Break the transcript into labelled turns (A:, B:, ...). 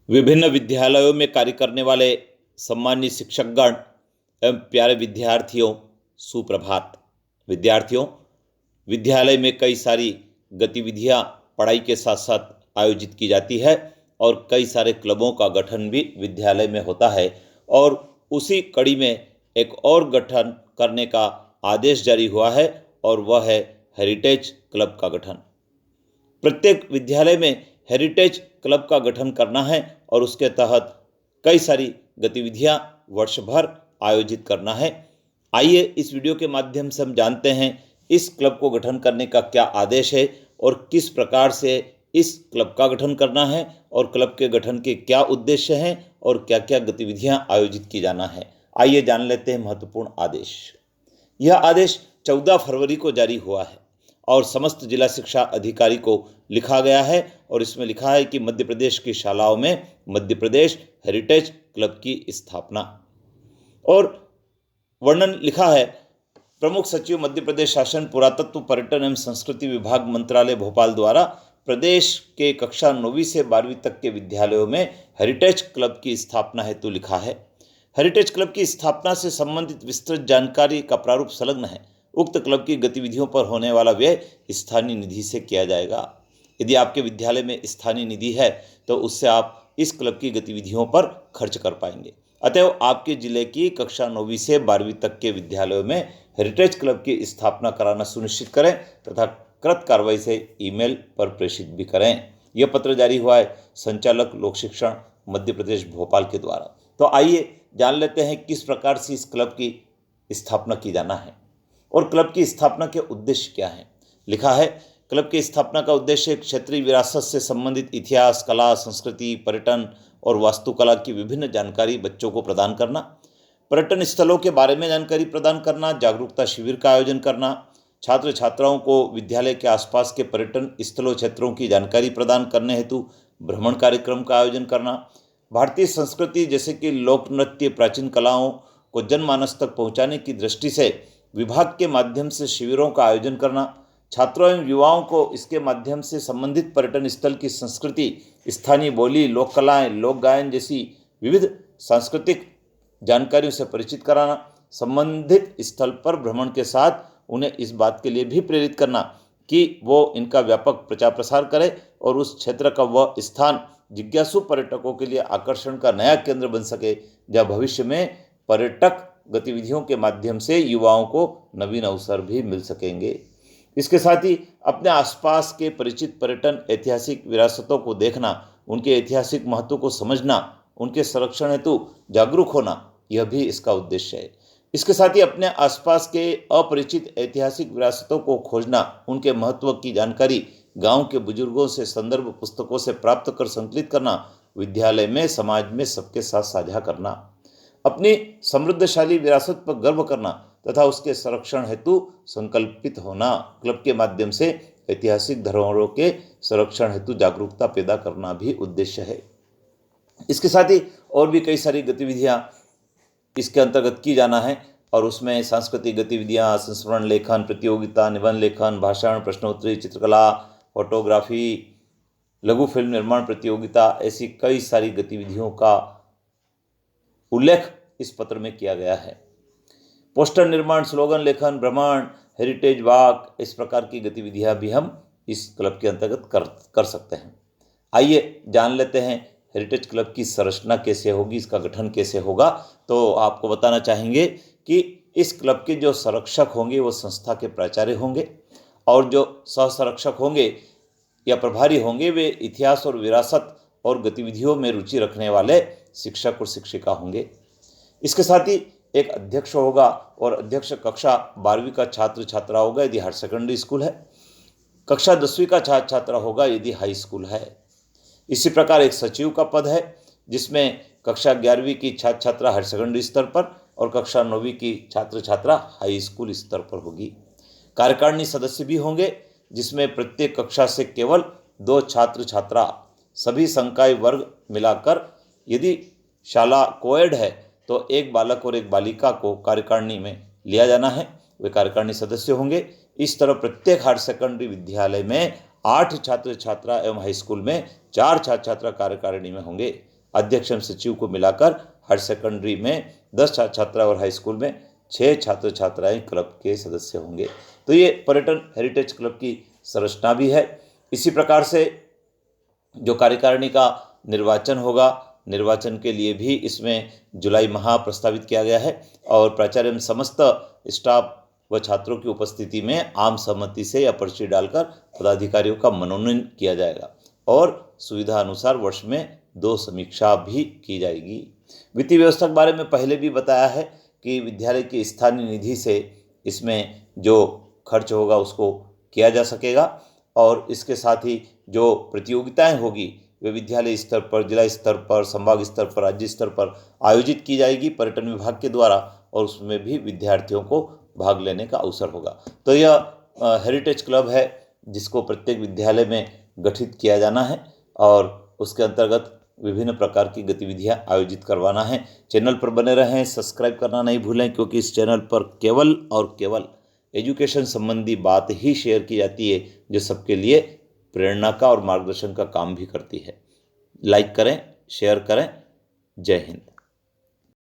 A: विभिन्न विद्यालयों में कार्य करने वाले सम्मानित शिक्षकगण एवं प्यारे विद्यार्थियों, सुप्रभात। विद्यार्थियों, विद्यालय में कई सारी गतिविधियां पढ़ाई के साथ साथ आयोजित की जाती है और कई सारे क्लबों का गठन भी विद्यालय में होता है और उसी कड़ी में एक और गठन करने का आदेश जारी हुआ है और वह है हेरिटेज क्लब का गठन। प्रत्येक विद्यालय में हेरिटेज क्लब का गठन करना है और उसके तहत कई सारी गतिविधियां वर्ष भर आयोजित करना है। आइए इस वीडियो के माध्यम से हम जानते हैं इस क्लब को गठन करने का क्या आदेश है और किस प्रकार से इस क्लब का गठन करना है और क्लब के गठन के क्या उद्देश्य हैं और क्या क्या गतिविधियां आयोजित की जाना है। आइए जान लेते हैं महत्वपूर्ण आदेश। यह आदेश 14 फरवरी को जारी हुआ है और समस्त जिला शिक्षा अधिकारी को लिखा गया है और इसमें लिखा है कि मध्य प्रदेश की शालाओं में मध्य प्रदेश हेरिटेज क्लब की स्थापना। और वर्णन लिखा है, प्रमुख सचिव मध्य प्रदेश शासन पुरातत्व पर्यटन एवं संस्कृति विभाग मंत्रालय भोपाल द्वारा प्रदेश के कक्षा 9वीं से 12वीं तक के विद्यालयों में हेरिटेज क्लब की स्थापना हेतु लिखा है। हेरिटेज क्लब की स्थापना से संबंधित विस्तृत जानकारी का प्रारूप संलग्न है। उक्त क्लब की गतिविधियों पर होने वाला व्यय स्थानीय निधि से किया जाएगा। यदि आपके विद्यालय में स्थानीय निधि है तो उससे आप इस क्लब की गतिविधियों पर खर्च कर पाएंगे। अतएव आपके जिले की कक्षा 9वीं से 12वीं तक के विद्यालयों में हेरिटेज क्लब की स्थापना कराना सुनिश्चित करें तथा कृत कार्रवाई से ईमेल पर प्रेषित भी करें। यह पत्र जारी हुआ है संचालक लोक शिक्षण मध्य प्रदेश भोपाल के द्वारा। तो आइए जान लेते हैं किस प्रकार से इस क्लब की स्थापना की जाना है और क्लब की स्थापना के उद्देश्य क्या हैं। लिखा है, क्लब की स्थापना का उद्देश्य क्षेत्रीय विरासत से संबंधित इतिहास, कला, संस्कृति, पर्यटन और वास्तुकला की विभिन्न जानकारी बच्चों को प्रदान करना, पर्यटन स्थलों के बारे में जानकारी प्रदान करना, जागरूकता शिविर का आयोजन करना, छात्र छात्राओं को विद्यालय के आसपास के पर्यटन स्थलों क्षेत्रों की जानकारी प्रदान करने हेतु भ्रमण कार्यक्रम का आयोजन करना, भारतीय संस्कृति जैसे कि लोक नृत्य, प्राचीन कलाओं को जनमानस तक पहुंचाने की दृष्टि से विभाग के माध्यम से शिविरों का आयोजन करना, छात्रों एवं युवाओं को इसके माध्यम से संबंधित पर्यटन स्थल की संस्कृति, स्थानीय बोली, लोक कलाएं, लोक गायन जैसी विविध सांस्कृतिक जानकारियों से परिचित कराना, संबंधित स्थल पर भ्रमण के साथ उन्हें इस बात के लिए भी प्रेरित करना कि वो इनका व्यापक प्रचार प्रसार करें और उस क्षेत्र का वह स्थान जिज्ञासु पर्यटकों के लिए आकर्षण का नया केंद्र बन सके, जहाँ भविष्य में पर्यटक गतिविधियों के माध्यम से युवाओं को नवीन अवसर भी मिल सकेंगे। इसके साथ ही अपने आसपास के परिचित पर्यटन ऐतिहासिक विरासतों को देखना, उनके ऐतिहासिक महत्व को समझना, उनके संरक्षण हेतु जागरूक होना, यह भी इसका उद्देश्य है। इसके साथ ही अपने आसपास के अपरिचित ऐतिहासिक विरासतों को खोजना, उनके महत्व की जानकारी गांव के बुजुर्गों से, संदर्भ पुस्तकों से प्राप्त कर संकलित करना, विद्यालय में, समाज में सबके साथ साझा करना, अपनी समृद्धशाली विरासत पर गर्व करना तथा उसके संरक्षण हेतु संकल्पित होना, क्लब के माध्यम से ऐतिहासिक धरोहरों के संरक्षण हेतु जागरूकता पैदा करना भी उद्देश्य है। इसके साथ ही और भी कई सारी गतिविधियां इसके अंतर्गत की जाना है और उसमें सांस्कृतिक गतिविधियां, संस्मरण लेखन प्रतियोगिता, निबंध लेखन, भाषण, प्रश्नोत्तरी, चित्रकला, फोटोग्राफी, लघु फिल्म निर्माण प्रतियोगिता, ऐसी कई सारी गतिविधियों का उल्लेख इस पत्र में किया गया है। पोस्टर निर्माण, स्लोगन लेखन, भ्रमण, हेरिटेज वॉक, इस प्रकार की गतिविधियां भी हम इस क्लब के अंतर्गत कर सकते हैं। आइए जान लेते हैं हेरिटेज क्लब की संरचना कैसे होगी, इसका गठन कैसे होगा। तो आपको बताना चाहेंगे कि इस क्लब के जो संरक्षक होंगे वो संस्था के प्राचार्य होंगे और जो सह संरक्षक होंगे या प्रभारी होंगे वे इतिहास और विरासत और गतिविधियों में रुचि रखने वाले शिक्षक और शिक्षिका होंगे। इसके साथ ही एक अध्यक्ष होगा और अध्यक्ष कक्षा 12वीं का छात्र छात्रा होगा यदि हायर सेकेंडरी स्कूल है, कक्षा 10वीं का छात्र छात्रा होगा यदि हाई स्कूल है। इसी प्रकार एक सचिव का पद है जिसमें कक्षा 11वीं की छात्र छात्रा हायर सेकेंडरी स्तर पर और कक्षा 9वीं की छात्र छात्रा हाई स्कूल स्तर पर होगी। कार्यकारिणी सदस्य भी होंगे जिसमें प्रत्येक कक्षा से केवल 2 छात्र छात्रा, सभी संकाय वर्ग मिलाकर, यदि शाला कोएड है तो एक बालक और एक बालिका को कार्यकारिणी में लिया जाना है, वे कार्यकारिणी सदस्य होंगे। इस तरह प्रत्येक हायर सेकेंडरी विद्यालय में 8 छात्र छात्रा एवं हाई स्कूल में 4 छात्र छात्रा कार्यकारिणी में होंगे। अध्यक्ष एवं सचिव को मिलाकर हायर सेकेंडरी में 10 छात्र छात्रा और हाई स्कूल में 6 छात्र छात्राएं क्लब के सदस्य होंगे। तो ये पर्यटन हेरिटेज क्लब की संरचना भी है। इसी प्रकार से जो कार्यकारिणी का निर्वाचन होगा, निर्वाचन के लिए भी इसमें जुलाई माह प्रस्तावित किया गया है और प्राचार्य एवं समस्त स्टाफ व छात्रों की उपस्थिति में आम सहमति से या पर्ची डालकर पदाधिकारियों का मनोनयन किया जाएगा और सुविधा अनुसार वर्ष में 2 समीक्षा भी की जाएगी। वित्तीय व्यवस्था के बारे में पहले भी बताया है कि विद्यालय की स्थानीय निधि से इसमें जो खर्च होगा उसको किया जा सकेगा और इसके साथ ही जो प्रतियोगिताएं होगी वे विद्यालय स्तर पर, जिला स्तर पर, संभाग स्तर पर, राज्य स्तर पर आयोजित की जाएगी पर्यटन विभाग के द्वारा और उसमें भी विद्यार्थियों को भाग लेने का अवसर होगा। तो यह हेरिटेज क्लब है जिसको प्रत्येक विद्यालय में गठित किया जाना है और उसके अंतर्गत विभिन्न प्रकार की गतिविधियां आयोजित करवाना है। चैनल पर बने रहें, सब्सक्राइब करना नहीं भूलें क्योंकि इस चैनल पर केवल और केवल एजुकेशन संबंधी बात ही शेयर की जाती है जो सबके लिए प्रेरणा का और मार्गदर्शन का काम भी करती है। लाइक करें, शेयर करें। जय हिंद।